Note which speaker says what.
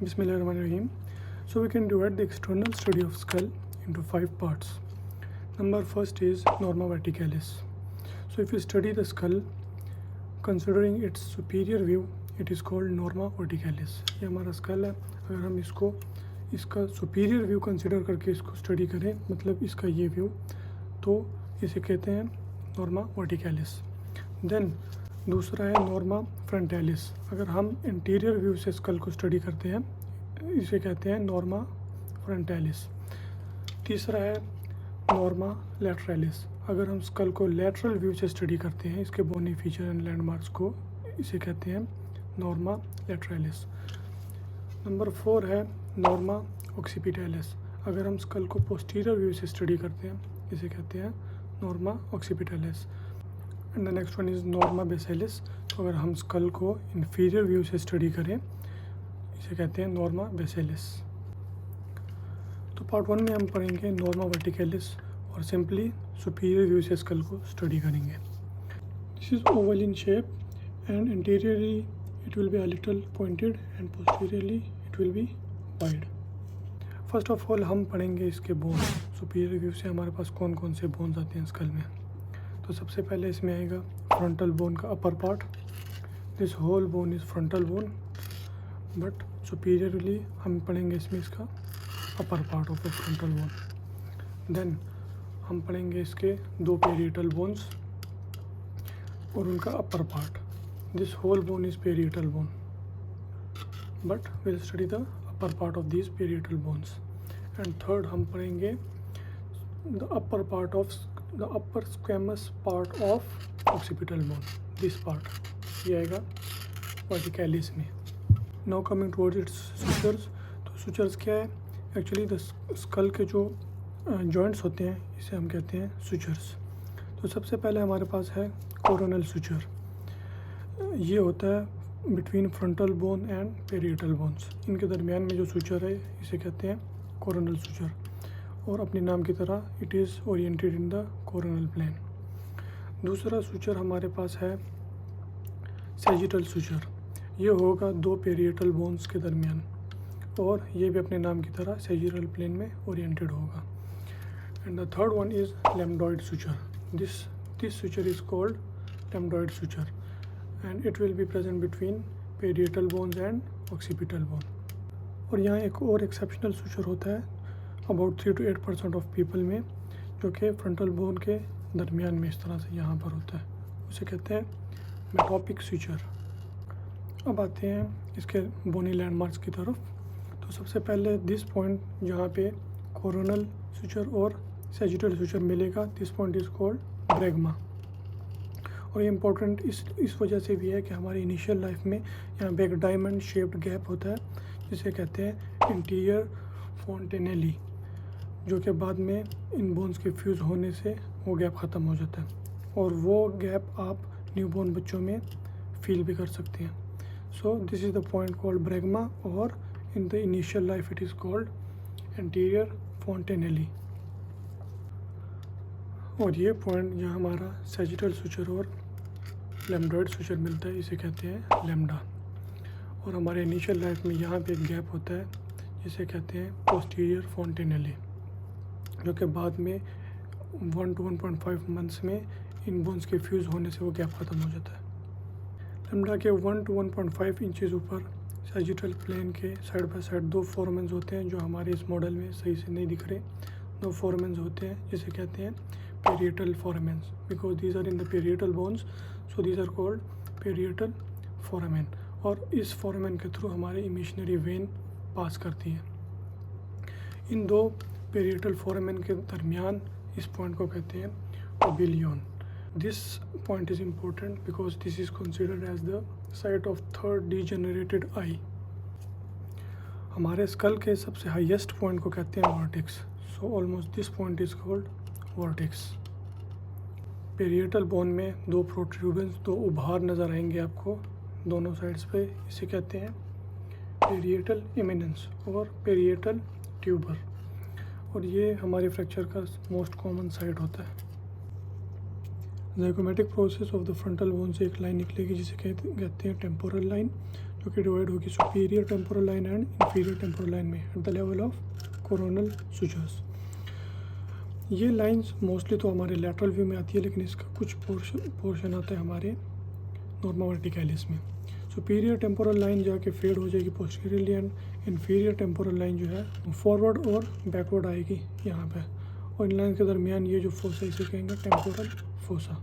Speaker 1: Bismillahirrahmanirrahim. So we can divide the external study of skull into 5 parts. Number first is norma verticalis. So if you study the skull considering its superior view, it is called norma verticalis. ये हमारा school है. अगर हम इसका superior view consider करके इसको study करें, मतलब इसका ये व्यू, तो इसे कहते हैं नॉर्मा वर्टिकैलिस. देन दूसरा है नॉर्मा फ्रंटैलिस. अगर हम इंटीरियर व्यू से स्कल को स्टडी करते हैं, इसे कहते हैं नॉर्मा फ्रंटैलिस. तीसरा है नॉर्मा लैटरैलिस. अगर हम स्कल को लैटरल व्यू से स्टडी करते हैं, इसके बोनी फीचर एंड लैंडमार्क्स को, इसे कहते हैं नॉर्मा लैटरैलिस. नंबर 4 है नॉर्मा ऑक्सीपिटैलिस. अगर हम स्कल को पोस्टीरियर व्यू से स्टडी करते हैं, इसे कहते हैं norma occipitalis. And the next one is norma basilis. तो अगर हम स्कल को इंफीरियर व्यू से स्टडी करें, इसे कहते हैं नॉर्मा बेसिलिस. तो पार्ट 1 में हम पढ़ेंगे नॉर्मा वर्टिकैलिस और सिंपली सुपीरियर व्यू से स्कल को स्टडी करेंगे. This is oval in shape and interiorly it will be a little pointed and posteriorly it will be wide. First of all हम पढ़ेंगे इसके बोन्स. सुपीरियर व्यू से हमारे पास कौन कौन से बोन्स आते हैं स्कल में. तो सबसे पहले इसमें आएगा फ्रंटल बोन का upper part. This whole bone is frontal bone, but superiorly हम पढ़ेंगे इसमें इसका upper part of the frontal bone. Then हम पढ़ेंगे इसके 2 पेरिएटल बोन्स और उनका upper part. This whole bone is parietal bone, but we'll study the upper part of these parietal bones. And third हम पढ़ेंगे the upper squamous part of occipital bone. This part ये आएगा verticalis में. Now coming towards its sutures. तो sutures क्या है? Actually the skull के जो joints होते हैं, इसे हम कहते हैं sutures. तो सबसे पहले हमारे पास है coronal suture. ये होता है between frontal bone and parietal bones. इनके दरमियान में जो सूचर है, इसे कहते हैं कोरोनल सूचर, और अपने नाम की तरह it is oriented in the coronal plane. दूसरा सूचर हमारे पास है सैजिटल सूचर. ये होगा 2 पेरिएटल बोन्स के दरमियान, और ये भी अपने नाम की तरह सैजिटल प्लेन में ओरिएंटेड होगा. And the third one is lambdoid suture. This suture is called lambdoid suture and it will be present between parietal bones and occipital bone. और यहाँ एक और एक्सेप्शनल सूचर होता है अबाउट 3 to 8% ऑफ पीपल में, जो कि फ्रंटल बोन के दरमियान में इस तरह से यहाँ पर होता है. उसे कहते हैं मेटोपिक सूचर. अब आते हैं इसके बोनी लैंडमार्क्स की तरफ. तो सबसे पहले दिस पॉइंट जहाँ पे कोरोनल सूचर और सैजिटल सूचर मिलेगा, this point is called bregma. और ये इम्पोर्टेंट इस वजह से भी है कि हमारी इनिशियल लाइफ में यहाँ पे एक डायमंड शेप्ड गैप होता है, जिसे कहते हैं इंटीरियर फोंटेनेली, जो कि बाद में इन बोन्स के फ्यूज़ होने से वो गैप ख़त्म हो जाता है. और वो गैप आप न्यूबॉर्न बच्चों में फील भी कर सकते हैं. So this is the point called bregma, और in the initial life it is called interior fontanelle. और ये पॉइंट जहाँ हमारा सैजिटल सूचर और लैम्डॉइड सूचर मिलता है, इसे कहते हैं लैम्डा. और हमारे इनिशियल लाइफ में यहाँ पे एक गैप होता है, जिसे कहते हैं पोस्टीरियर फोंटेनेली, जो कि बाद में 1 to 1.5 मंथ्स में इन बोन्स के फ्यूज़ होने से वो गैप ख़त्म हो जाता है. लैम्डा के 1 to 1.5 इंचज़ ऊपर सैजिटल प्लेन के साइड बाय साइड 2 फोरमेंस होते हैं, जो हमारे इस मॉडल में सही से नहीं दिख रहे. 2 फोरमेंस होते हैं, जिसे कहते हैं parietal foramens, because these are in the parietal bones, so these are called parietal foramen. और इस foramen के थ्रू हमारी imaginary vein पास करती है. इन 2 parietal foramen के दरमियान इस पॉइंट को कहते हैं ओबिलियन. This point is important because this is considered as the site of third degenerated eye. हमारे स्कल के सबसे हाईएस्ट पॉइंट को कहते हैं vertex. So almost this point is called vertex. Parietal bone में 2 प्रोट्रूबेंस, 2 उभार नज़र आएंगे आपको दोनों साइड्स पे. इसे कहते हैं पेरिएटल इमिनेंस और पेरिएटल ट्यूबर, और ये हमारे फ्रैक्चर का मोस्ट कॉमन साइट होता है. Zygomatic process of the frontal bone से एक लाइन निकलेगी, जिसे कहते हैं टेम्पोरल लाइन, जो कि डिवाइड होगी superior temporal line and inferior temporal line में at the level of coronal sutures. ये लाइंस मोस्टली तो हमारे लैटरल व्यू में आती है, लेकिन इसका कुछ पोर्शन आता है हमारे नॉर्मा वर्टिकैलिस में। सुपीरियर टेम्पोरल लाइन जाके फेड हो जाएगी posteriorly and inferior temporal line जो है फॉरवर्ड और बैकवर्ड आएगी यहाँ पे, और इन लाइन के दरमियान ये जो फोसा इसे कहेंगे टेम्पोरल फोसा।